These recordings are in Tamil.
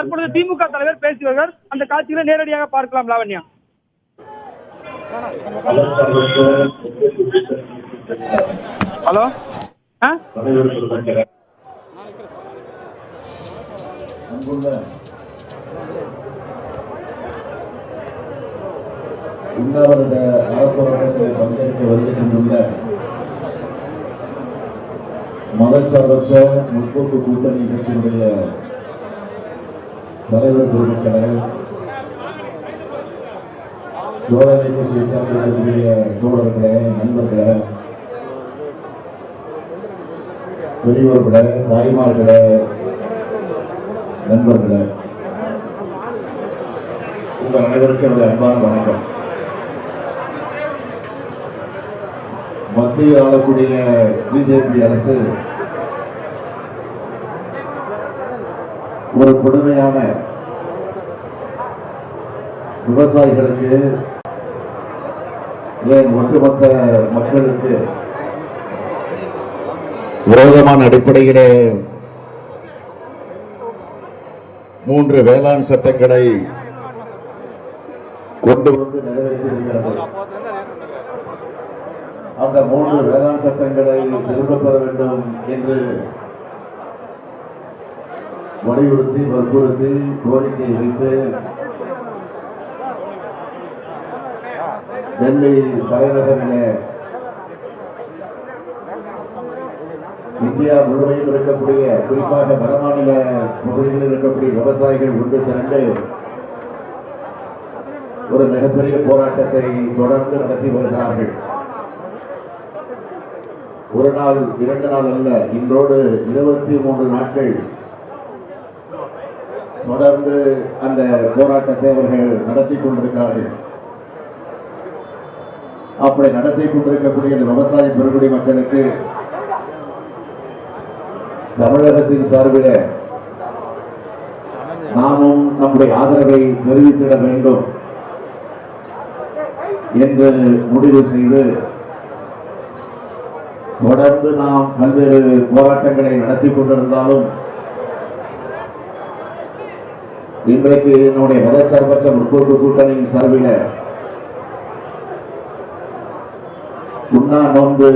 தற்பொழுது திமுக தலைவர் பேசி வருகிறார். அந்த காட்சிகளை நேரடியாக பார்க்கலாம். லாவண்யா. ஹலோ. உண்ணாவிரத அறப்போராட்டத்தில் பங்கேற்க வருகின்ற மதச்சார்பற்ற முற்போக்கு கூட்டணி கட்சியினுடைய தலைவர் பொதுமக்களை, தோழமை கட்சியை சார்ந்திருக்கக்கூடிய தோழர்களே, நண்பர்களே, பெரியோர்களே, தாய்மார்களே, நண்பர்களே, உங்கள் அனைவருக்கும் என்னுடைய அன்பான வணக்கம். மத்தியில் ஆளக்கூடிய பிஜேபி அரசு ஒரு கொடுமையான விவசாயிகளுக்கு, ஏன் ஒட்டுமொத்த மக்களுக்கு விரோதமான அடிப்படையிலே 3 வேளாண் சட்டங்களை கொண்டு வந்து நிறைவேற்றியிருக்கிறது. அந்த 3 வேளாண் சட்டங்களை திரும்பப் பெற வேண்டும் என்று வலியுறுத்தி, வற்புறுத்தி, கோரிக்கை வைத்து டெல்லி தலைநகரிலே இந்தியா முழுமையில் இருக்கக்கூடிய, குறிப்பாக வடமாநில பகுதிகளில் இருக்கக்கூடிய விவசாயிகள் ஒன்று திரண்டு ஒரு மிகப்பெரிய போராட்டத்தை தொடர்ந்து நடத்தி வருகிறார்கள். ஒரு நாள் 2 நாள் அல்ல, இன்றோடு 23 நாட்கள் தொடர்ந்து அந்த போராட்டத்தை அவர்கள் நடத்தி கொண்டிருக்கிறார்கள். அப்படி நடத்தி கொண்டிருக்கக்கூடிய விவசாய பெருங்குடி மக்களுக்கு தமிழகத்தின் சார்பில் நாமும் நம்முடைய ஆதரவை தெரிவித்திட வேண்டும் என்று முடிவு செய்து தொடர்ந்து நாம் பல்வேறு போராட்டங்களை நடத்தி கொண்டிருந்தாலும் இன்றைக்கு என்னுடைய மதச்சார்பற்ற முற்போக்கு கூட்டணியின் சார்பில் உண்ணா நோன்பு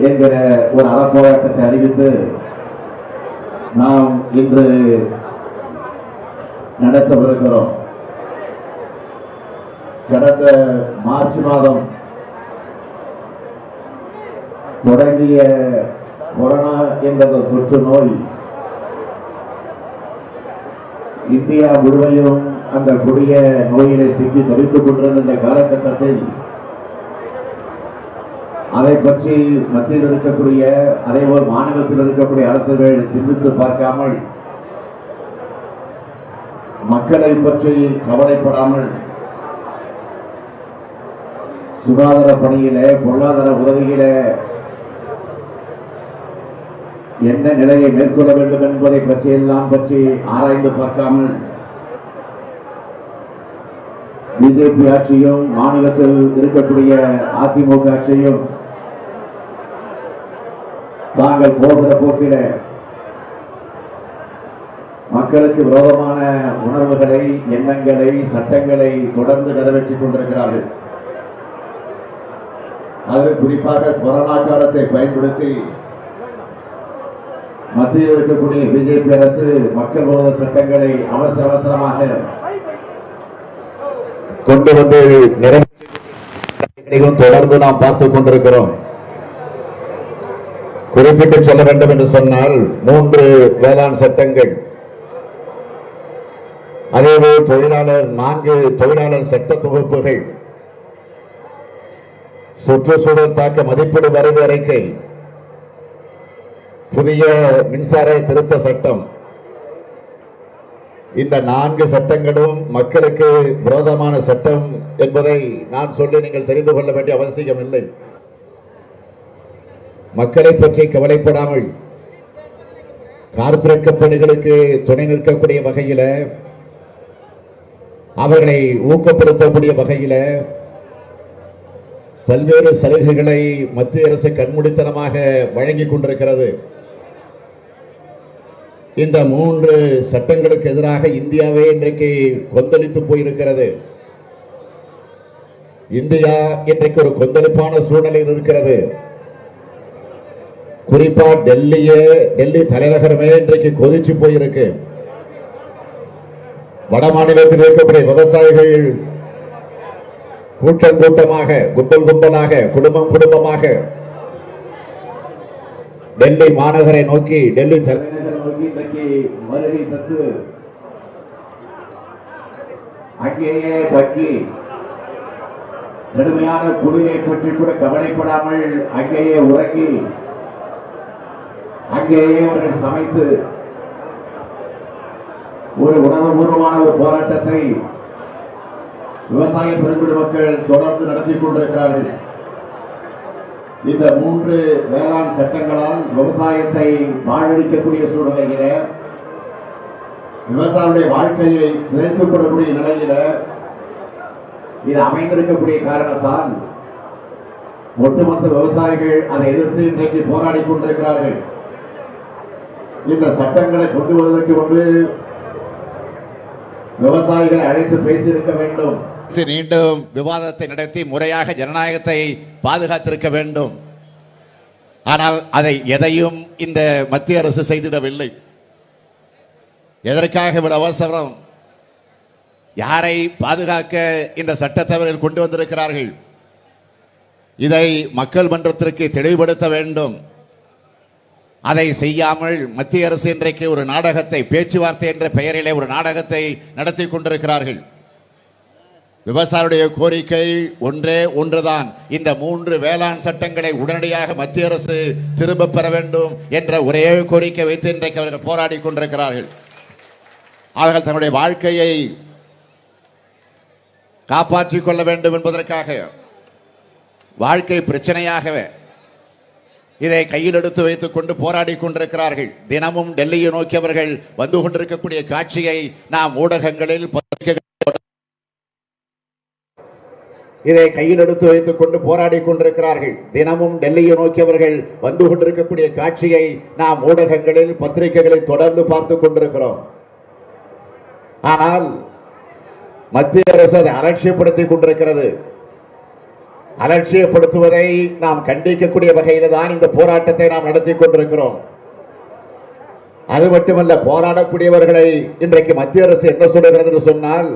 என்கிற ஒரு அறப்போராட்டத்தை அறிவித்து நாம் இன்று நடத்தவிருக்கிறோம். கடந்த மார்ச் மாதம் தொடங்கிய கொரோனா என்ற தொற்று நோய் இந்தியா முழுவதும் அந்த கொடிய நோயிலை சிக்கி தவித்துக் கொண்டிருந்த இந்த காலகட்டத்தில் அதை பற்றி மத்தியில் இருக்கக்கூடிய, அதேபோல் மாநிலத்தில் இருக்கக்கூடிய அரசுகள் சிந்தித்து பார்க்காமல், மக்களை பற்றி கவலைப்படாமல், சுகாதார பணியில, பொருளாதார உதவியில என்ன நிலையை மேற்கொள்ள வேண்டும் என்பதை பற்றியெல்லாம் ஆராய்ந்து பார்க்காமல் பிஜேபி ஆட்சியும் மாநிலத்தில் இருக்கக்கூடிய அதிமுக ஆட்சியும் தாங்கள் போகிற போக்கில மக்களுக்கு விரோதமான உணர்வுகளை, எண்ணங்களை, சட்டங்களை தொடர்ந்து நிறைவேற்றிக் கொண்டிருக்கிறார்கள். அதில் குறிப்பாக கொரோனா காலத்தை பயன்படுத்தி மத்தியில் இருக்கக்கூடிய பிஜேபி அரசு மக்கள் விரோத சட்டங்களை அவசரமாக கொண்டு வந்து நிறைவேற்ற தொடர்ந்து நாம் பார்த்துக் கொண்டிருக்கிறோம். குறிப்பிட்டு சொல்ல வேண்டும் என்று சொன்னால் 3 வேளாண் சட்டங்கள், அதேபோல் 4 தொழிலாளர் சட்ட தொகுப்புகள், சுற்றுச்சூழல் தாக்க மதிப்பீடு வரைவு அறிக்கை, புதிய மின்சார திருத்த சட்டம், இந்த 4 சட்டங்களும் மக்களுக்கு விரோதமான சட்டம் என்பதை நான் சொல்லி நீங்கள் தெரிந்து கொள்ள வேண்டிய அவசியம் இல்லை. மக்களை பற்றி கவலைப்படாமல் கார்ப்பரேட் கம்பெனிகளுக்கு துணை நிற்கக்கூடிய வகையில், அவர்களை ஊக்கப்படுத்தக்கூடிய வகையில் பல்வேறு சலுகைகளை மத்திய அரசு கண்மூடித்தனமாக வழங்கிக் கொண்டிருக்கிறது. இந்த 3 சட்டங்களுக்கு எதிராக இந்தியாவே இன்றைக்கு கொந்தளித்து போயிருக்கிறது. இந்தியா இன்றைக்கு ஒரு கொந்தளிப்பான சூழலில் இருக்கிறது. குறிப்பா டெல்லி தலைநகரமே இன்றைக்கு கொதிச்சு போயிருக்கு. வட மாநிலத்தில் இருக்கக்கூடிய விவசாயிகள் கூட்டமாக, கும்பலாக, குடும்பமாக டெல்லி மாநகரை நோக்கி, டெல்லி தலைநகரை நோக்கி இன்றைக்கு வருகை தந்து அங்கேயே தங்கி கடுமையான குளிரை பற்றி கூட கவலைப்படாமல் அங்கேயே உறங்கி அங்கேயே அவர்கள் சமைத்து ஒரு உணர்வுபூர்வமான ஒரு போராட்டத்தை விவசாய பெருங்குடி மக்கள் தொடர்ந்து நடத்தி கொண்டிருக்கிறார்கள். இந்த 3 வேளாண் சட்டங்களால் விவசாயத்தை பாழடிக்கக்கூடிய சூழ்நிலையில, விவசாயிகளுடைய வாழ்க்கையை சிதைக்கப்படக்கூடிய நிலையில இது அமைந்திருக்கக்கூடிய காரணத்தால் ஒட்டுமொத்த விவசாயிகள் அதை எதிர்த்து இன்றைக்கு போராடி கொண்டிருக்கிறார்கள். இந்த சட்டங்களை கொண்டு வருவதற்கு முன்பு விவசாயிகளை அழைத்து பேசியிருக்க வேண்டும். மீண்டும் விவாதத்தை நடத்தி முறையாக ஜனநாயகத்தை பாதுகாத்திருக்க வேண்டும். ஆனால் அதை எதையும் இந்த மத்திய அரசு செய்திடவில்லை. எதற்காக இவ்வளவு அவசரம்? யாரை பாதுகாக்க இந்த சட்டத்தை கொண்டு வந்திருக்கிறார்கள்? இதை மக்கள் மன்றத்திற்கு தெளிவுபடுத்த வேண்டும். அதை செய்யாமல் மத்திய அரசு இன்றைக்கு ஒரு நாடகத்தை, பேச்சுவார்த்தை என்ற பெயரிலே ஒரு நாடகத்தை நடத்தி கொண்டிருக்கிறார்கள். விவசாயிகளுடைய கோரிக்கை ஒன்றுதான். இந்த 3 வேளாண் சட்டங்களை உடனடியாக மத்திய அரசு திரும்ப பெற வேண்டும் என்ற ஒரே கோரிக்கை வைத்து இன்றைக்கு அவர்கள் போராடி கொண்டிருக்கிறார்கள். அவர்கள் தங்களுடைய வாழ்க்கையை காப்பாற்றிக் கொள்ள வேண்டும் என்பதற்காக, வாழ்க்கை பிரச்சனையாகவே இதை கையில் எடுத்து வைத்துக் கொண்டு போராடி கொண்டிருக்கிறார்கள். தினமும் டெல்லியை நோக்கி அவர்கள் வந்து கொண்டிருக்கக்கூடிய காட்சியை நாம் ஊடகங்களில், இதை கையில் எடுத்து வைத்துக் கொண்டு போராடி கொண்டிருக்கிறார்கள். தினமும் டெல்லியை நோக்கி அவர்கள் வந்து கொண்டிருக்கக்கூடிய காட்சியை நாம் ஊடகங்களில், பத்திரிகைகளில் தொடர்ந்து பார்த்துக் கொண்டிருக்கிறோம். ஆனால் மத்திய அரசு அதை அலட்சியப்படுத்திக் கொண்டிருக்கிறது. அலட்சியப்படுத்துவதை நாம் கண்டிக்கக்கூடிய வகையில் தான் இந்த போராட்டத்தை நாம் நடத்தி கொண்டிருக்கிறோம். அது மட்டுமல்ல, போராடக்கூடியவர்களை இன்றைக்கு மத்திய அரசு என்ன சொல்லுகிறது என்று சொன்னால்,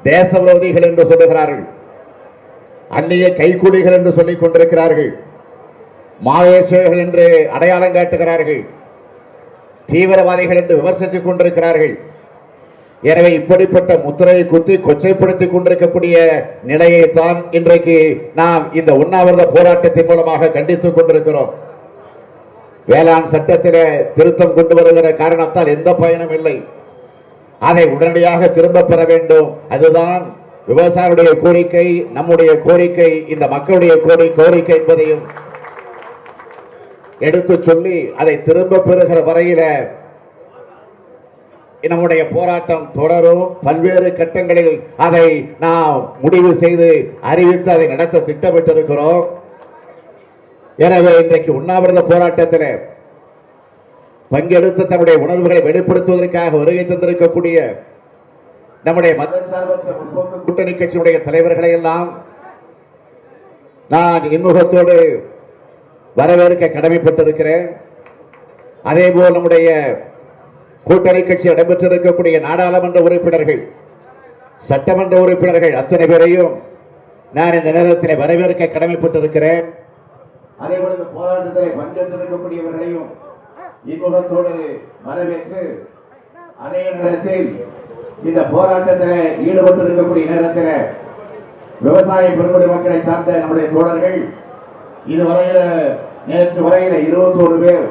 தேச விரோதிகள் என்று சொல்லுகிறார்கள், அந்நிய கைக்கூலிகள் என்று சொல்லிக் கொண்டிருக்கிறார்கள், மாவோயிஸ்டுகள் என்று அடையாளம் காட்டுகிறார்கள், தீவிரவாதிகள் என்று விமர்சித்துக் கொண்டிருக்கிறார்கள். எனவே இப்படிப்பட்ட முத்திரையை குத்தி கொச்சைப்படுத்திக் கொண்டிருக்கக்கூடிய நிலையைத்தான் இன்றைக்கு நாம் இந்த உண்ணாவிரத போராட்டத்தின் மூலமாக கண்டித்துக் கொண்டிருக்கிறோம். வேளாண் சட்டத்திலே திருத்தம் கொண்டு வருகிற காரணத்தால் எந்த பயனும் இல்லை. அதை உடனடியாக திரும்ப பெற வேண்டும். அதுதான் விவசாயிகளுடைய கோரிக்கை, நம்முடைய கோரிக்கை, இந்த மக்களுடைய கோரிக்கை என்பதையும் எடுத்து சொல்லி அதை திரும்ப பெறுகிற வரையில நம்முடைய போராட்டம் தொடரும். பல்வேறு கட்டங்களில் அதை நாம் முடிவு செய்து அறிவித்து அதை நடத்த திட்டமிட்டிருக்கிறோம். எனவே இன்றைக்கு உண்ணாவிரத போராட்டத்தில் பங்கெடுத்து தன்னுடைய உணர்வுகளை வெளிப்படுத்துவதற்காக வருகை தந்திருக்கக்கூடிய நம்முடைய மதசார்பற்ற முற்போக்கு கூட்டணி கட்சியுடைய தலைவர்களை எல்லாம் நான் இன்முகத்தோடு வரவேற்க கடமைப்பட்டிருக்கிறேன். அதேபோல் நம்முடைய கூட்டணி கட்சி இடம்பெற்றிருக்கக்கூடிய நாடாளுமன்ற உறுப்பினர்கள், சட்டமன்ற உறுப்பினர்கள் அத்தனை பேரையும் நான் இந்த நேரத்தில் வரவேற்க கடமைப்பட்டிருக்கிறேன். அதேபோல இந்த போராட்டத்தில் பங்கேற்றிருக்கக்கூடியவர்களையும் இன்முகத்தோடு வரவேற்று, அதே நேரத்தில் இந்த போராட்டத்தில் ஈடுபட்டிருக்கக்கூடிய நேரத்தில் விவசாய பெருங்குடி மக்களை சார்ந்த நம்முடைய தோழர்கள் இதுவரையில, நேற்று வரையில 21 பேர்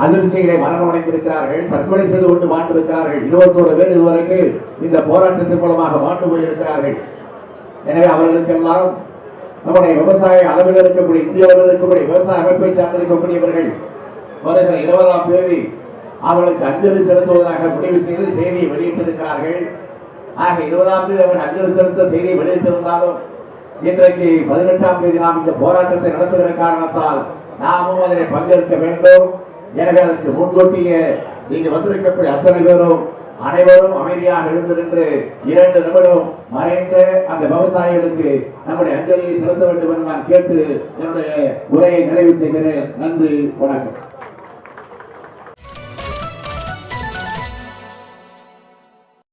அதிர்ச்சிகளை மரணம் அடைந்திருக்கிறார்கள், தற்கொலை செய்து கொண்டு மாண்டிருக்கிறார்கள். 21 பேர் இதுவரைக்கு இந்த போராட்டத்தின் மூலமாக மாண்டு போயிருக்கிறார்கள். எனவே அவர்களுக்கெல்லாம் நம்முடைய விவசாய அளவில் இருக்கக்கூடிய, இந்தியாவில் இருக்கக்கூடிய விவசாய அமைப்பை சார்ந்திருக்கக்கூடியவர்கள் வருகிற 20ஆம் தேதி அவர்களுக்கு அஞ்சலி செலுத்துவதாக முடிவு செய்து செய்தியை வெளியிட்டிருக்கிறார்கள். ஆக 20ஆம் தேதி அவர்கள் அஞ்சலி செலுத்த செய்தியை வெளியிட்டிருந்தாலும் இன்றைக்கு 18ஆம் தேதி நாம் இந்த போராட்டத்தை நடத்துகிற காரணத்தால் நாமும் அதில் பங்கேற்க வேண்டும். எனவே அதற்கு முன்கூட்டியே நீங்க வந்திருக்கக்கூடிய அத்தனை பேரும் அனைவரும் அமைதியாக எழுந்து நின்று 2 நிமிடம் மறைந்த அந்த விவசாயிகளுக்கு நம்முடைய அஞ்சலியை செலுத்த வேண்டும் என்று நான் கேட்டு என்னுடைய உரையை நிறைவு செய்கிறேன். நன்றி, வணக்கம்.